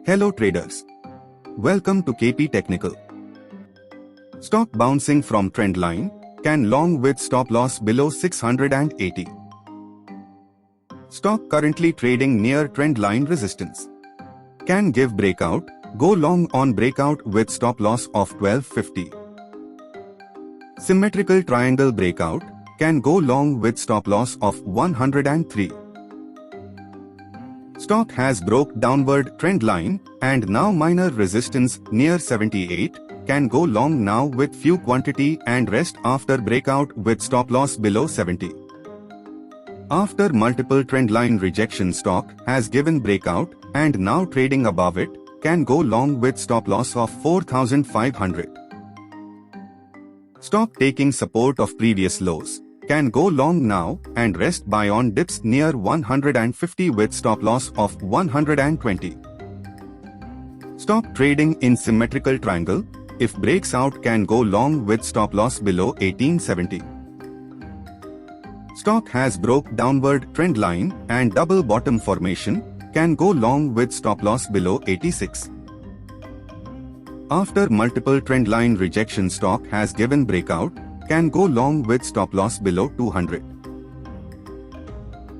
Hello traders. Welcome to KP Technical. Stock bouncing from trend line, can long with stop loss below 680. Stock currently trading near trend line resistance. Can give breakout, go long on breakout with stop loss of 1250. Symmetrical triangle breakout, can go long with stop loss of 103. Stock has broke downward trend line and now minor resistance near 78, can go long now with few quantity and rest after breakout with stop loss below 70. After multiple trend line rejection, stock has given breakout and now trading above it, can go long with stop loss of 4500. Stock taking support of previous lows, can go long now and rest buy on dips near 150 with stop loss of 120. Stock trading in symmetrical triangle, if breaks out can go long with stop loss below 1870. Stock has broke downward trend line and double bottom formation, can go long with stop loss below 86. After multiple trend line rejection, stock has given breakout, can go long with stop loss below 200.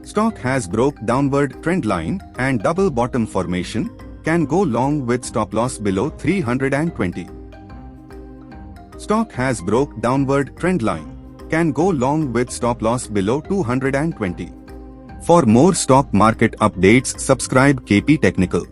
Stock has broke downward trend line and double bottom formation, can go long with stop loss below 320. Stock has broke downward trend line, can go long with stop loss below 220. For more stock market updates, subscribe KP Technical.